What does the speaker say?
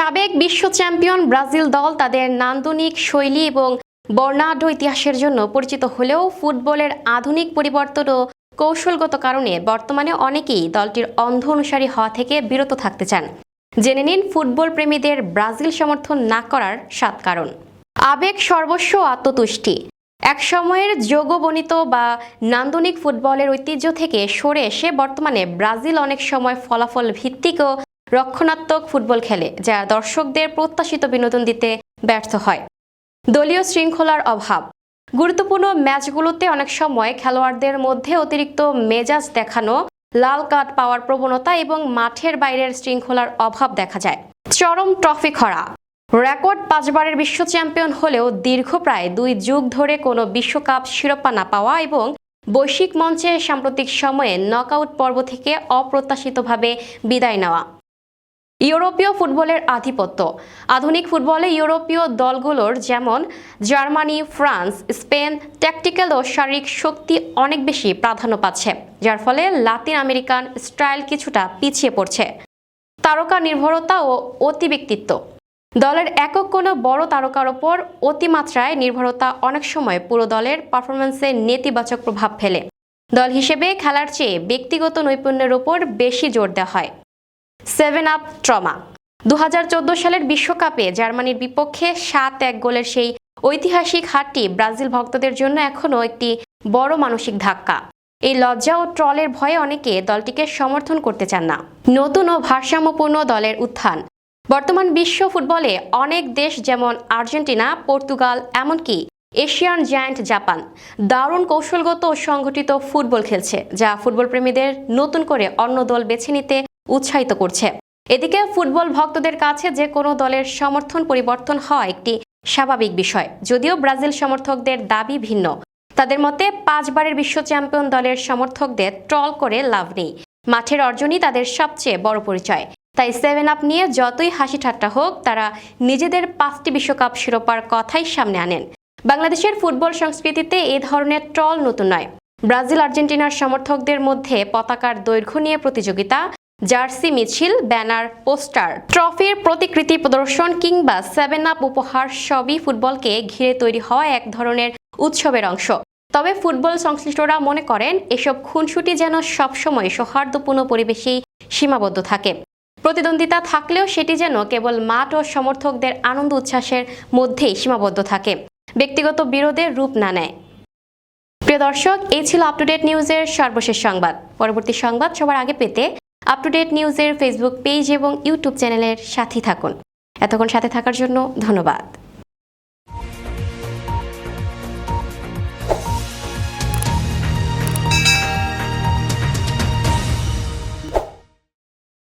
সাবেক বিশ্ব champion Brazil দল তাদের নান্দনিক শৈলী এবং বর্ণাঢ্য ইতিহাসের জন্য পরিচিত হলেও ফুটবলের আধুনিক পরিবর্তন ও কৌশলগত কারণে বর্তমানে অনেকেই দলটির অন্ধ অনুসারী হওয়া থেকে বিরত থাকতে চান। জেনে নিন ফুটবল প্রেমীদের ব্রাজিল সমর্থন না করার 7 কারণ। আবেগ সর্বস্ব, আত্মতুষ্টি। একসময়ের যোগবর্ণিত বা নান্দনিক ফুটবলের ঐতিহ্য থেকে সরে এসে বর্তমানে ব্রাজিল অনেক সময় ফলাফল ভিত্তিক ও রক্ষণাত্মক ফুটবল খেলে, যা দর্শকদের প্রত্যাশিত বিনোদন দিতে ব্যর্থ হয়। দলীয় শৃঙ্খলার অভাব। গুরুত্বপূর্ণ ম্যাচগুলোতে অনেক সময় খেলোয়াড়দের মধ্যে অতিরিক্ত মেজাজ দেখানো, লাল কার্ড পাওয়ার প্রবণতা এবং মাঠের বাইরের শৃঙ্খলার অভাব দেখা যায়। চরম ট্রফি খরা। রেকর্ড 5 বারের বিশ্ব চ্যাম্পিয়ন হলেও দীর্ঘ প্রায় 2 যুগ ধরে কোনো বিশ্বকাপ শিরোপা না পাওয়া এবং বৈশ্বিক মঞ্চে সাম্প্রতিক সময়ে নকআউট পর্ব থেকে অপ্রত্যাশিতভাবে বিদায় নেওয়া। ইউরোপীয় ফুটবলের আধিপত্য। আধুনিক ফুটবলে ইউরোপীয় দলগুলোর যেমন জার্মানি, ফ্রান্স, স্পেন ট্যাকটিক্যাল ও শারীরিক শক্তি অনেক বেশি প্রাধান্য পাচ্ছে, যার ফলে লাতিন আমেরিকান স্টাইল কিছুটা পিছিয়ে পড়ছে। তারকা নির্ভরতা ও অতিব্যক্তিত্ব। দলের একক কোনো বড় তারকার ওপর অতিমাত্রায় নির্ভরতা অনেক সময় পুরো দলের পারফরম্যান্সে নেতিবাচক প্রভাব ফেলে। দল হিসেবে খেলার চেয়ে ব্যক্তিগত নৈপুণ্যের ওপর বেশি জোর দেওয়া হয়। 7 আপ ট্রমা। 2014 সালের বিশ্বকাপে জার্মানির বিপক্ষে 7-1 গোলের সেই ঐতিহাসিক হারটি ব্রাজিল ভক্তদের জন্য এখনও একটি বড় মানসিক ধাক্কা। এই লজ্জা ও ট্রলের ভয়ে অনেকে দলটিকে সমর্থন করতে চান না। নতুন ও ভারসাম্যপূর্ণ দলের উত্থান। বর্তমান বিশ্ব ফুটবলে অনেক দেশ যেমন আর্জেন্টিনা, পর্তুগাল, এমনকি এশিয়ান জায়ান্ট জাপান দারুণ কৌশলগত ও সংগঠিত ফুটবল খেলছে, যা ফুটবল প্রেমীদের নতুন করে অন্য দল বেছে নিতে উৎসাহিত করছে। এদিকে ফুটবল ভক্তদের কাছে যে কোনো দলের সমর্থন পরিবর্তন হওয়া একটি স্বাভাবিক বিষয়। যদিও ব্রাজিল সমর্থকদের দাবি ভিন্ন। তাদের মতে 5 বারের বিশ্ব চ্যাম্পিয়ন দলের সমর্থকদের ট্রল করে লাভ নেই। মাঠের অর্জনই তাদের সবচেয়ে বড় পরিচয়। তাই 7 আপ নিয়ে যতই হাসি ঠাট্টা হোক, তারা নিজেদের 5টি বিশ্বকাপ শিরোপার কথাই সামনে আনেন। বাংলাদেশের ফুটবল সংস্কৃতিতে এই ধরনের ট্রল নতুন নয়। ব্রাজিল আর্জেন্টিনার সমর্থকদের মধ্যে পতাকার দৈর্ঘ্য নিয়ে প্রতিযোগিতা, জার্সি মিছিল, ব্যানার, পোস্টার, ট্রফির প্রতিকৃতি প্রদর্শন কিংবা 7 আপ উপহার সবই ফুটবলকে ঘিরে তৈরি হওয়া এক ধরনের উৎসবের অংশ। তবে ফুটবল সংশ্লিষ্টরা মনে করেন এসব খুনসুটি যেন সবসময় সৌহার্দ্যপূর্ণ পরিবেশেই সীমাবদ্ধ থাকে। প্রতিদ্বন্দ্বিতা থাকলেও সেটি যেন কেবল মাঠ ও সমর্থকদের আনন্দ উচ্ছ্বাসের মধ্যেই সীমাবদ্ধ থাকে, ব্যক্তিগত বিরোধের রূপ না নেয়। প্রিয় দর্শক, এই ছিল আপ টু ডেট নিউজের সর্বশেষ সংবাদ। পরবর্তী সংবাদ সবার আগে পেতে আপ টু ডেট নিউজের ফেসবুক পেজ এবং ইউটিউব চ্যানেলের সাথে থাকুন। এতক্ষণ সাথে থাকার জন্য ধন্যবাদ।